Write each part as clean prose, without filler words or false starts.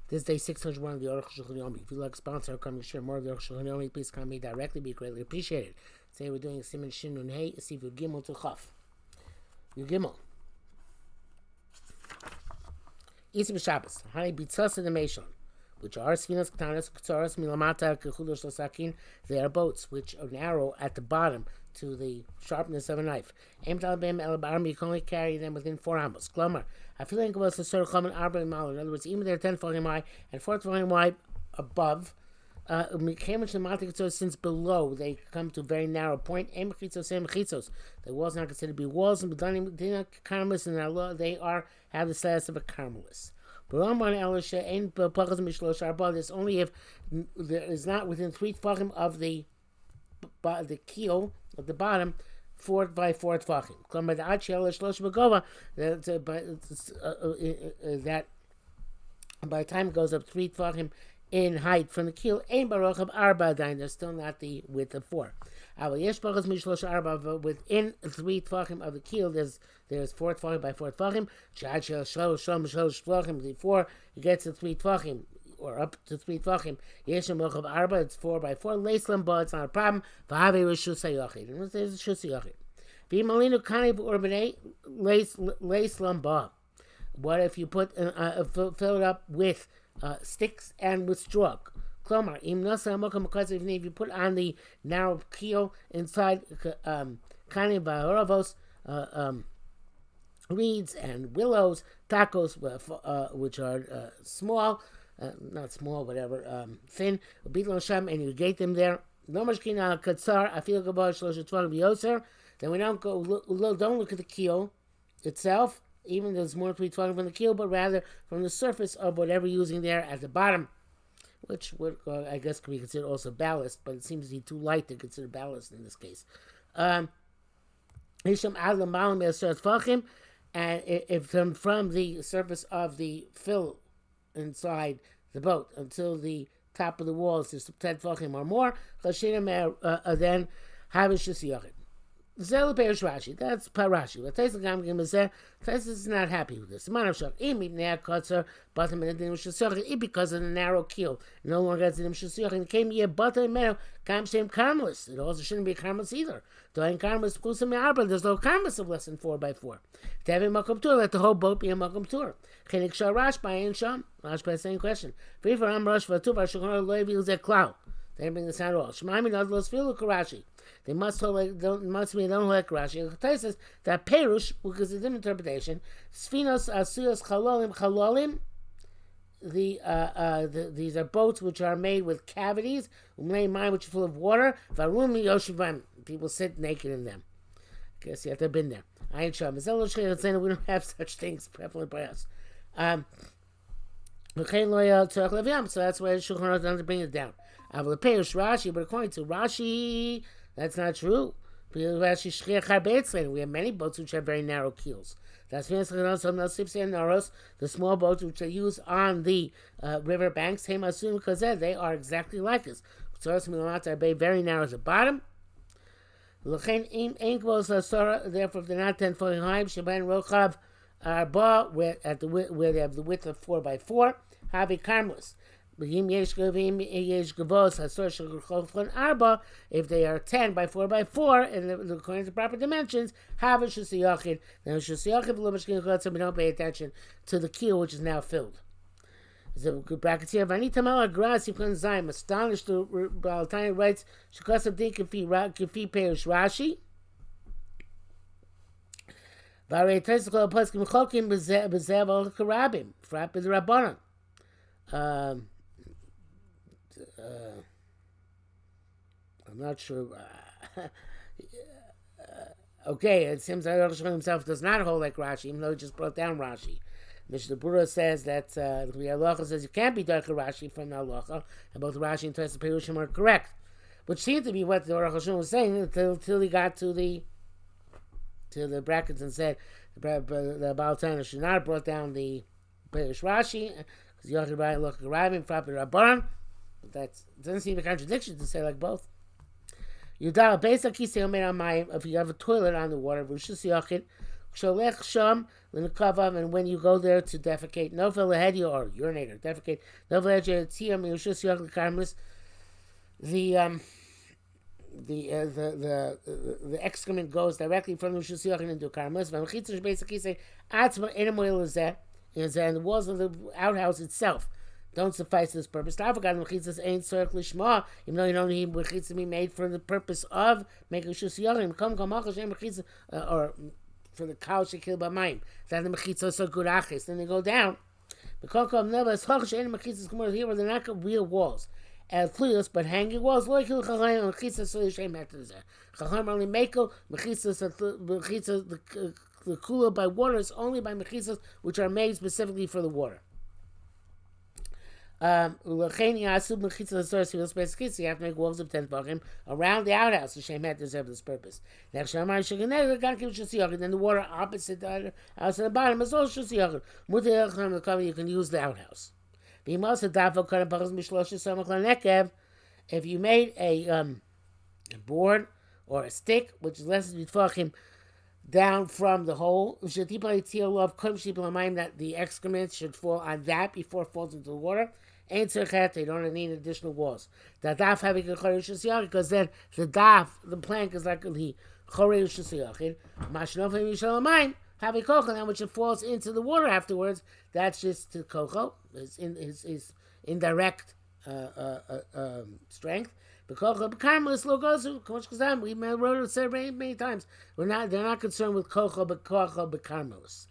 This day 601 of the Arukh HaShulchan. If you like sponsor coming to share more of the Arukh HaShulchan, please contact me directly. Be greatly appreciated. Today we're doing Siman Shin Nun Hey, Sif Yud Gimel to Chaf. Yud Gimel. Isi b'Shabbos. Hani bitzas and the Meishon, which are Sfinas Ktanas Ketzaras Milamata Kechudosh Lasakin. They are boats which are narrow at the bottom to the sharpness of a knife. Aim Talabim El you can only carry them within 4 amos. Klomar. I feel like it was a sort of common arbor mile. In other words, even they're 10 foot high and 4 foot wide above. Since below they come to a very narrow point. The walls are not considered to be walls, and carmelists in Allah they have the status of a carmelist. It's only if there is not within 3 tefachim of the keel at the bottom, 4 by 4 tefachim. That by the time it goes up 3 tefachim in height from the keel, there's still not the width of 4. But within 3 tefachim of the keel, there's 4 tefachim by 4 tefachim. Before you get to 3 tefachim, or up to 3 tefachim, it's 4 by 4. Leislam, it's not a problem. And there's a shus yachid. What if you fill it up with sticks and with straw? Klomar, if you put on the narrow keel inside reeds and willows, tacos, which are small, not small, whatever, thin, and you gate them there. Then we don't look at the keel itself, even though there's more to be talking from the keel, but rather from the surface of whatever you're using there at the bottom, which would, I guess, could be considered also ballast, but it seems to be too light to consider ballast in this case. And if from the surface of the fill inside the boat until the top of the walls is 10 tefachim or more, then have a shus yachid. That's Parashi. But Taisus is not happy with this. Because of the narrow keel. No longer has the Shusyoch. And it came here, butter and meadow, same carmelist. It also shouldn't be a carmelist either. There's no carmelist of less than 4 by 4. To have a makom tour, let the whole boat be a makom tour. Chenik shah rash by and sham. Rash by the same question. Free for Am Rosh for Tuvar Shulchan Loy Vils at Klau. They didn't bring this out at all. Shemaimi not los filu Karashi. They must be they don't like Rashi. It says that Perush, because it's an interpretation, Sfinos Asuyos Chalolim. These are boats which are made with cavities, which are full of water. Varumi Yoshivan. People sit naked in them. I guess you have to have been there. I ain't sure. We don't have such things prevalent by us. So that's why Shulchan Aruch doesn't bring it down. Rashi, but according to Rashi, that's not true. We have many boats which have very narrow keels. That's the small boats which are used on the river banks. Because they are exactly like this. Very narrow at the bottom. Therefore, if they're not 10 foot high, where they have the width of 4 by 4, have a carmelist. If they are 10 by 4 by 4, and according to proper dimensions, have a shus yachid. Then shus yachid, we don't pay attention to the keel, which is now filled. There's a good bracket here. Vanitamala Gras Yifkan Zaim. Astonished, the Balatani writes, Shukasam Din Kifi Perish Rashi. Vare Tesikol Paskim Chokim Bezev Al Karabim. Frap is Rabbanon. I'm not sure. Okay, it seems that Arukh HaShulchan himself does not hold like Rashi, even though he just brought down Rashi. Mishnah Berurah says that the halacha says you can't be darker Rashi from the halacha, and both Rashi and Tosfos Perushim are correct, which seemed to be what the Arukh HaShulchan was saying until he got to the brackets and said the Baal Tana should not have brought down the Perush Rashi because Yochid Rai Loch Garabim Frapi Rabban. That doesn't seem a contradiction to say like both. Yudala Beisa Kisei Omer Amayim. If you have a toilet on the water, V'Shus Yochid Ksholech sham l'nekavam, and when you go there to defecate, nofel lehedia, or urinate or defecate, nofel lehedia tiyam yushus yach l'karmelis, the excrement goes directly from the Rishus Yachin into Karmelis. V'mechitza basically say atzma enamoil lezeh, and the walls of the outhouse itself don't suffice for this purpose. Even though you don't need mechitza to be made for the purpose of making Rishus Yachin, or for the cow she killed by mine. That the mechitza so good achis. Then they go down. The kokam never is hochish any mechitzas kumar here where they're not real walls. Fluyos, but hanging walls. Lo yikil chachayim and mechitzas so yishem heter. Chachayim only meko mechitzas the kula by water is only by mechitzas which are made specifically for the water. You have to make walls of 10 tefachim around the outhouse. The shem heter for this purpose. Then the water opposite the house at the bottom is also shusiyachim. You can use the outhouse. If you made a board or a stick, which is less than tefachim down from the hole, that the excrement should fall on that before it falls into the water. They don't need additional walls. Because then the plank is like the which it falls into the water afterwards. That's just the kocho, his indirect strength. We wrote it said many times. They're not concerned with kocho, but kocho bekarmelis.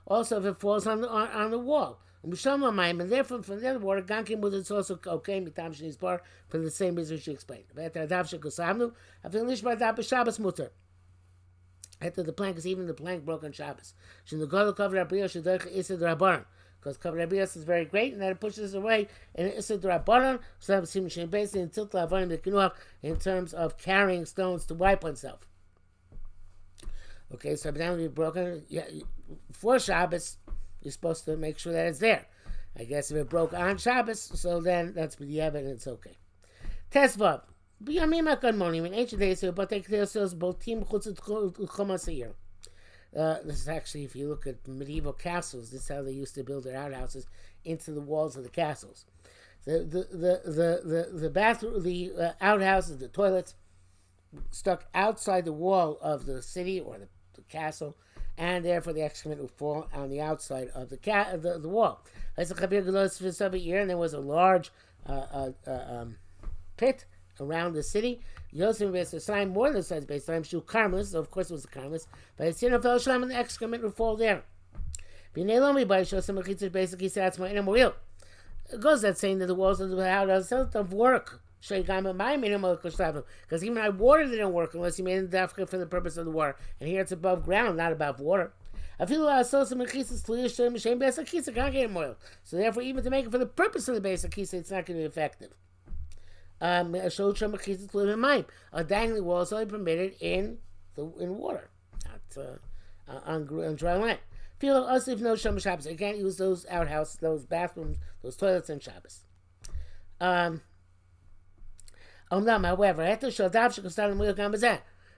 Also, if it falls on the wall. And therefore, from the other water, gankim with it's also okay, mitam sheni's bar, for the same reason she explained. After the plank is even the plank broke on Shabbos. Because covered Rabbias is very great, and that it pushes away and it's a drabanan, so basically in terms of carrying stones to wipe oneself. Okay, so now we've broken for Shabbos, you're supposed to make sure that it's there. I guess if it broke on Shabbos, so then that's the evidence. Okay. Tesvav. In ancient days, but they both team. This is actually, if you look at medieval castles, this is how they used to build their outhouses into the walls of the castles. The bathroom, the outhouses, the toilets, stuck outside the wall of the city or the castle, and therefore the excrement would fall on the outside of the wall. And there was a large pit around the city. Yosef was a sign more than the size based on Shu Karmelis, so of course it was a Karmelis, but it's in fell Shalom and the excrement would fall there. Basically said that's my inner real. It goes that saying that the walls of the house don't work. Because even our water didn't work unless you made it dafka for the purpose of the water. And here it's above ground, not above water. So therefore, even to make it for the purpose of the basic kisa, it's not going to be effective. A dangling wall is only permitted in water, not on dry land. Also, if no Shem Shabbos, you can't use those outhouses, those bathrooms, those toilets on Shabbos. However,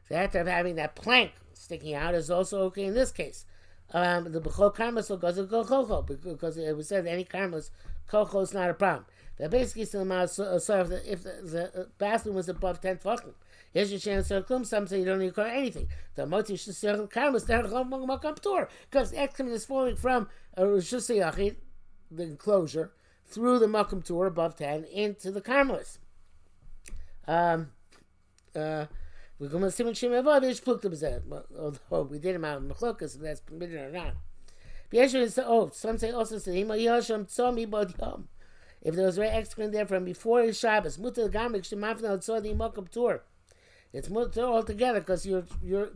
the act of having that plank sticking out is also okay in this case. The b'chol karmelis goes to kocho, because it was said that any karmelis, kocho is not a problem. That basically still amounts to if the bathroom was above 10 tefachim. Here's your chance to come. Some say you don't need to require anything. The moti shusiyachid karmelis they're makam tur, because the excrement is falling from shusiyachid, the enclosure, through the makam tur above 10 into the karmelis. We're going to see what Shem Avavish pluked up there. Although we did him out in Mechlokas, if that's permitted or not. Some say also, if there was very excrement there from before his Shabbos, mutar gamik shemafna saw the makam tur. It's mutar altogether because you're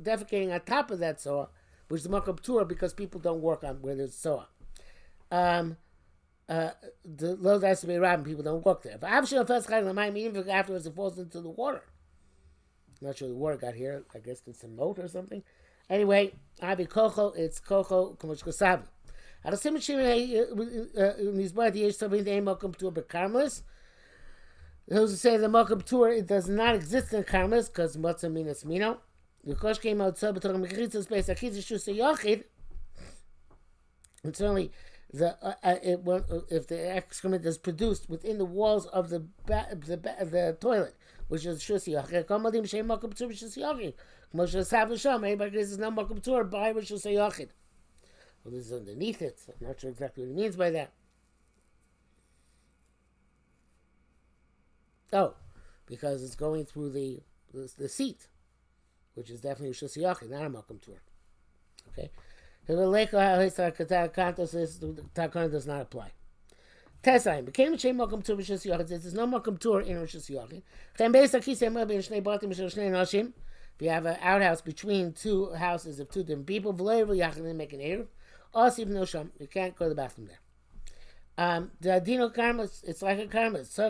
defecating on top of that saw, which is the makam tur, because people don't work on where there's saw. The load has to be robbed, people don't work there. Even if afterwards it falls into the water. I'm not sure the water got here. I guess it's a moat or something. Anyway, Abi Kocho, it's Kocho Kumushkosavi. Those who say the Mokum Tour, it does not exist in Karmas because Matzah Minas Mino. The Kosh came outside, but Mechitza space Akitza Shusa Yochid. And certainly, if the excrement is produced within the walls of the toilet, which is Shusi Yochid, Kamadim Shem Mokum Tour Shusi Yochid. Moshe Sav Sham, everybody says no Mokum Tour by Shusi Yochid. Well, this is underneath it. So I'm not sure exactly what he means by that. Oh, because it's going through the seat, which is definitely Shusi Yochid, not a Mokum Tour. Okay? The Takana does not apply. Tesayim became a shame Mokum Tour Shusi Yochid. There's no Mokum Tour in Shusi Yochid. If you have an outhouse between two houses of two different people, they make an eruv. Also, even though you can't go to the bathroom there. The Adino Karmas, it's like a Karmas. You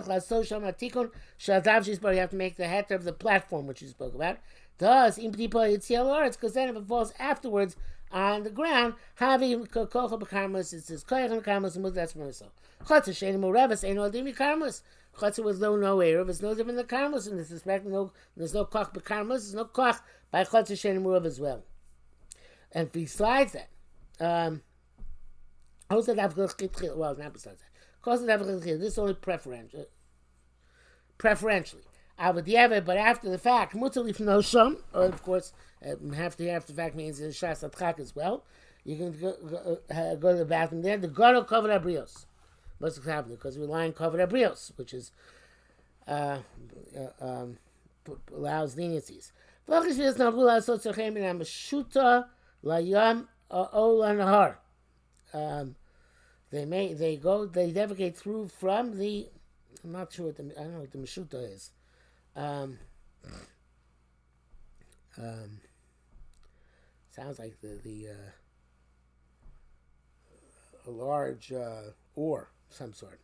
have to make the heter of the platform, which you spoke about. Does it's because then if it falls afterwards on the ground, having kocha b'karmas, it says koyach karmas and that's myself. Chotzer shein mureves ain't all dimi karmas. Chotzer with no eruv, it's no different than karmas in this respect. There's no koch b'karmas, there's no koch by chotzer shein murev as well. And besides that, well, not besides that. This is only preferentially. But after the fact, mutalif no sham, or of course, after the fact means in shas atchak as well. You can go to the bathroom there. The gadol covered abrios, must have because we're lying covered abrios, which is allows leniencies. They defecate through from the. I'm not sure I don't know what the meshuta is. Sounds like the a large ore of some sort.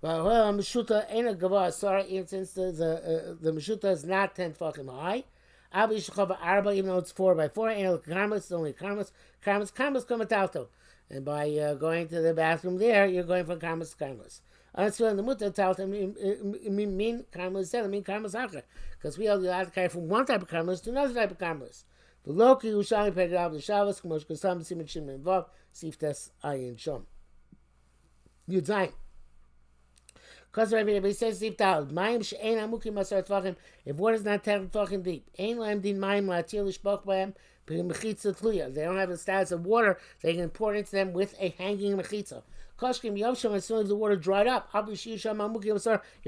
But meshuta ain't a gavah. Sorry, since the meshuta is not 10 tefachim high. Abi shechava arba, even though it's 4x4. Ain't a karmas. It's only karmas. Karmas come out. And by going to the bathroom there, you're going from karmas to karmas. Until the mutter tells them, mean karmas, mean karmas achar. Because we are allowed to carry from one type of karmas to another type of karmas. The Loki who shall be out the Shabbos, Kamosh Kasam, Simon Shimon involved, Siftes Ayin Shom. Yud Zayin. Because everybody says Sif Tal, Mayim She'en Amukim Asar Tvachim, if water is not 10 Tvachim deep, Ein Laim Din Mayim La'atil Lishbach B'hem, they don't have the status of water, they can pour into them with a hanging mechitza. Koshkim Yovsham, as soon as the water dried up, even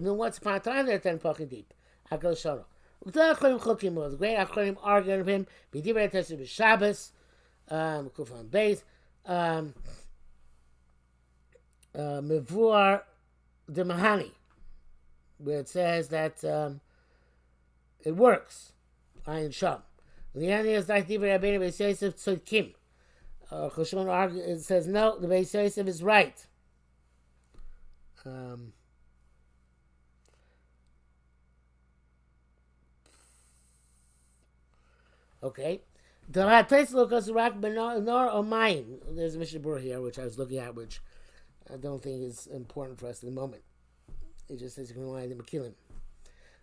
though once upon a time they're 10 fucking deep. Akal Sharo. The great Achronim arguing of him, B'divrei Tesher B'Shabbos, Kufan Beis, Mevuar de Mahani, where it says that it works. Ayin Sham. The end is like Divrei Rabbeinu Beis Yosef Tzodkim. Chashon argues, it says no, the Beis Yosef is right. Okay. There's a Mishnah Berurah here, which I was looking at, which I don't think is important for us in the moment. It just says you can rely on the Mekilim.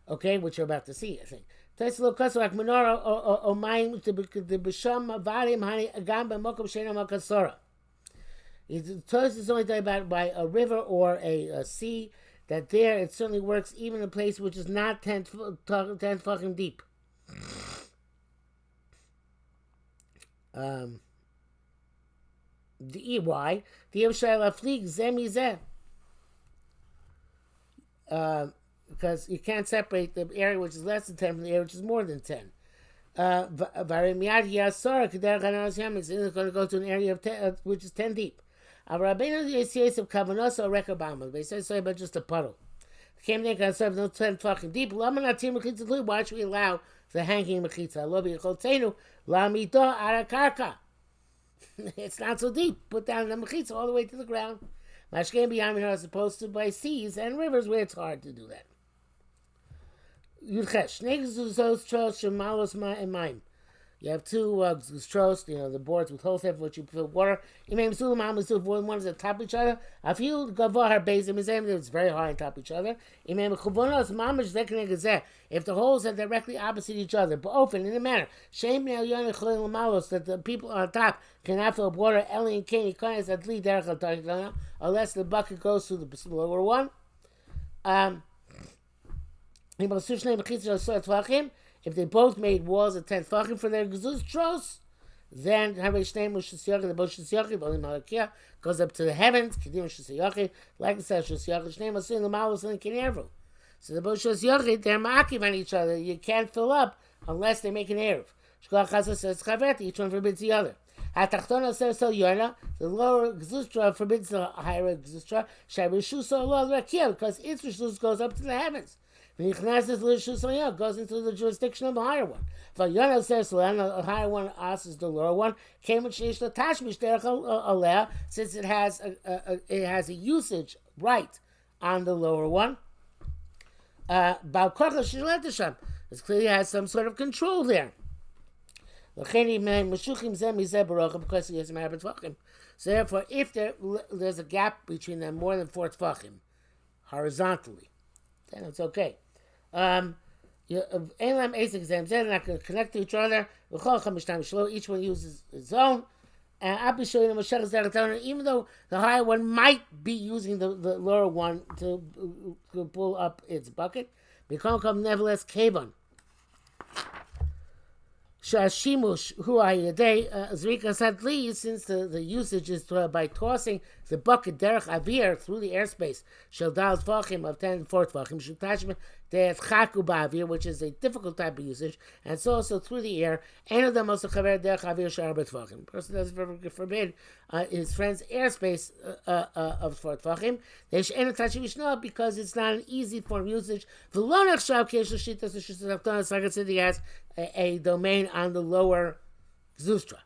Okay, which you're about to see, I think. Tesla Kasrak Menara or mine to the Bisham Varim Hani Agam Mokum Shena Makasora. The Torah is only talking about by a river or a sea, that there it certainly works even in a place which is not 10 fucking deep. The why? The Yevshayla Fleek Zemizeh. Because you can't separate the area which is less than 10 from the area which is more than 10. It's going to go to an area of 10, which is 10 deep. They say so about just a puddle. Came there and serve no 10 fucking deep. Why should we allow the hanging mechitza? It's not so deep. Put down the mechitza all the way to the ground. Mashkem b'yamin are supposed to by seas and rivers where it's hard to do that. You have two stros, the boards with holes there for which you fill water. One is at top of each other. It's very high on top of each other. If the holes are directly opposite each other, but open in a manner that the people on top cannot fill water, unless the bucket goes to the lower one. If they both made walls of 10 tefachim for their gezustros, then the goes up to the heavens. Like I said, so the boshos yochid, they're makiv on each other. You can't fill up unless they make an erev. Each one forbids the other. The lower gezustra forbids the higher gezustra because its rishus goes up to the heavens. Goes into the jurisdiction of the higher one. The higher one asks the lower one. Since it has a usage right on the lower one. It clearly has some sort of control there. Because he has a. So therefore, if there's a gap between them more than 4 tefachim horizontally, then it's okay. They're not going to connect to each other. Each one uses its own. Even though the higher one might be using the lower one to pull up its bucket, nevertheless kavon. Shashimush huayadei zrika sadli, since the usage is by tossing the bucket derech avir through the airspace shel dal tvachim of 10 tvachim shutashim de'et chaku ba'avir, which is a difficult type of usage, and it's also through the air. And of them also chaver derech avir shel arba tvachim. Person doesn't forbid his friend's airspace of 4 tvachim. They she'en tachim yishna, because it's not an easy form of usage. V'lo nechshav k'yesh l'shitas l'shitas haftanas, like I said, he has a domain on the lower Zustra.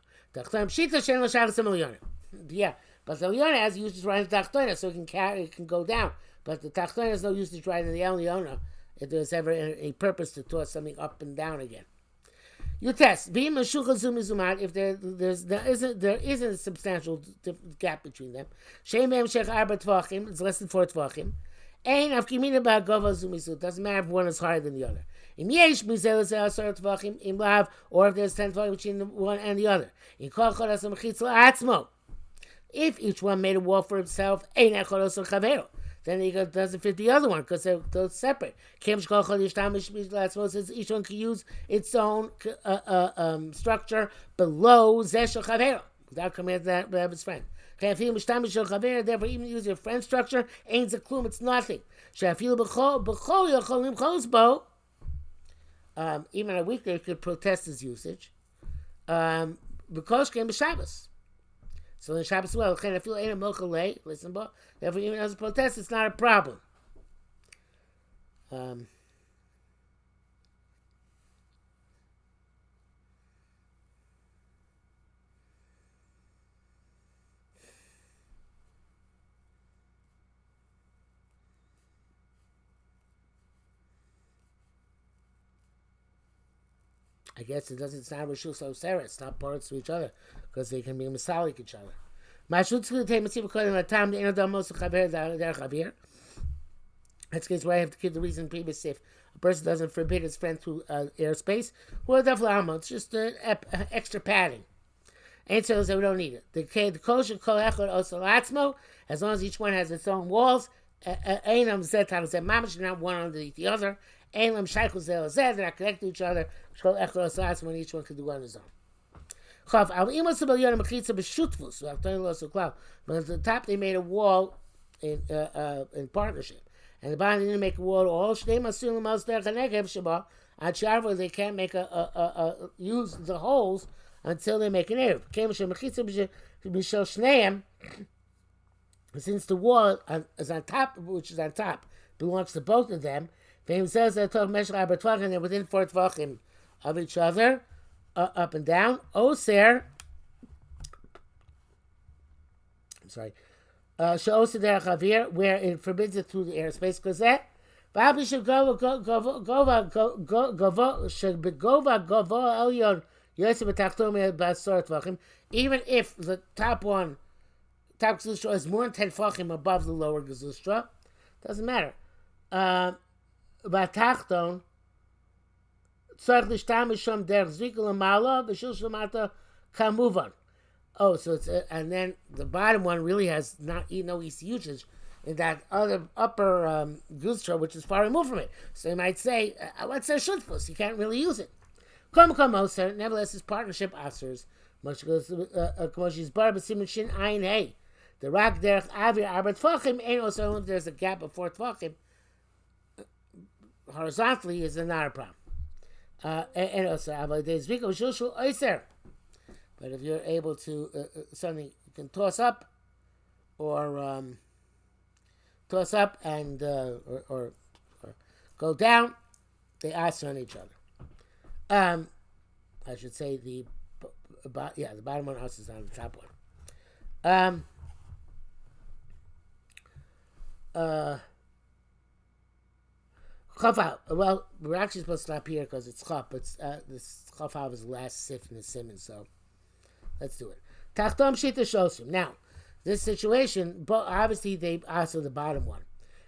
Yeah, but the Eliona has usage right in the Tachtona, so it can go down. But the Tachtona has no usage right in the Eliona if there's ever a purpose to toss something up and down again. You test. If there isn't a substantial gap between them, it's less than 4 tvachim. Doesn't matter if one is higher than the other. Or if there's 10 tvachim between one and the other. If each one made a wall for himself, then he doesn't fit the other one because they're separate. Since each one can use its own structure below without coming at that of his friend. Therefore, even use your friend's structure, it's nothing. Even a weekday could protest his usage. Because came to Shabbos. So in Shabbos, well, listen, but therefore, even as a protest, it's not a problem. I guess it's not Rishus Osera, it's not parts to each other, because they can be misalik each other. That's case where I have to give the reason previous if a person doesn't forbid his friend through airspace. It's just extra padding. And so we don't need it. The kosher kol echad osalatzmo, as long as each one has its own walls, einam zet mamash, not one underneath the other. Einam shaychus zel zed, they're not connected to each other. Kol echad osalatzmo, and each one can do on his own. But at the top they made a wall in partnership. And the bottom didn't make a wall at all. They can't make use the holes until they make an erev. Since the wall is on top, which is on top, belongs to both of them, Fame says that they're within 4 tvachim of each other, up and down. Oser, I'm sorry. She'oser derech avir, where it forbids it through the airspace, because that Babi should go elyon Even if the top Gzustra is more than 10 Tvachim above the lower Gzustra, doesn't matter. Batachton, Tzarech Lishtamish Sham Derech Zvika L'Mala, V'Shilshul Mata Kamuvan. Oh, so it's and then the bottom one really has no easy usage in that other upper Gzustra, which is far removed from it. So you might say, what's a shutfus? You can't really use it. Nevertheless, his partnership asers. The rock derech avir arbet tvachim ain't also if there's a gap of 4 tvachim horizontally is another problem. And also but if you're able to something you can toss up or or go down, they ask on each other. I should say the bottom one also is on the top one. Chafav. Well, we're actually supposed to stop here because it's chaf, but this chafav is the last sif in the simon, so let's do it. Tachtom shita shosim. Now, this situation, obviously they also the bottom one.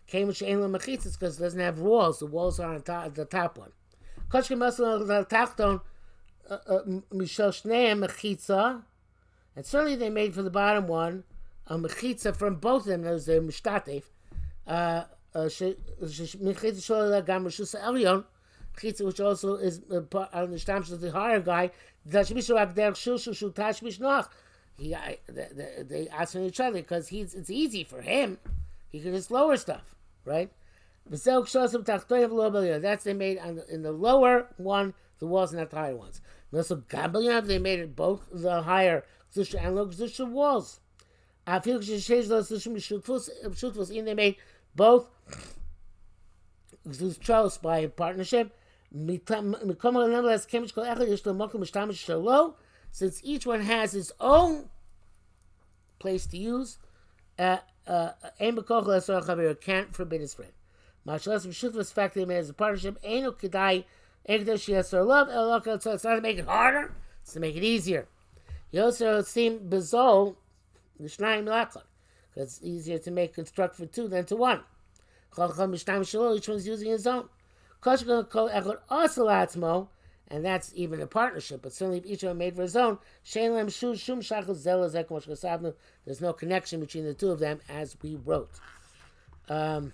Came with she'en lo mechitzas because it doesn't have walls. The walls are on the top one. Koshkem also the tachton mishal shneim mechitza, and certainly they made for the bottom one a mechitza from both of them. There's the mishtatev. Mechitza shola gam rishus elyon. Mechitza which also is on the stamps of the higher guy. They ask each other because it's easy for him. He can just lower stuff, right? That's they made in the lower one, the walls, not the higher ones. Also, they made it both the higher Gzusha and low Gzusha walls. They made both Gzushos by partnership. Since each one has its own place to use, can't forbid his friend. The fact they made as a partnership, it's not to make it harder, it's to make it easier. He also seemed bizarre, because it's easier to construct for 2 than to 1. Each one's using his own. And that's even a partnership, but certainly if each one made for his own, there's no connection between the two of them, as we wrote. I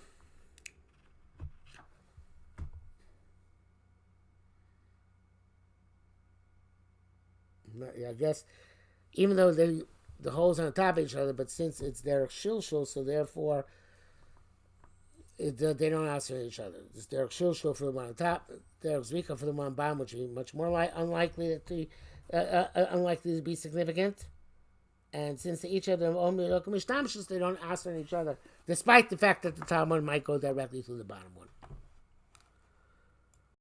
guess, even though the holes are on top of each other, but since it's their shilshul, so therefore they don't answer each other. It's their shilshul for the one on top, their zvika for the one on bottom, which would be much more unlikely to be significant. And since they each have their own mishtamshus, they don't answer each other, despite the fact that the top one might go directly through the bottom one.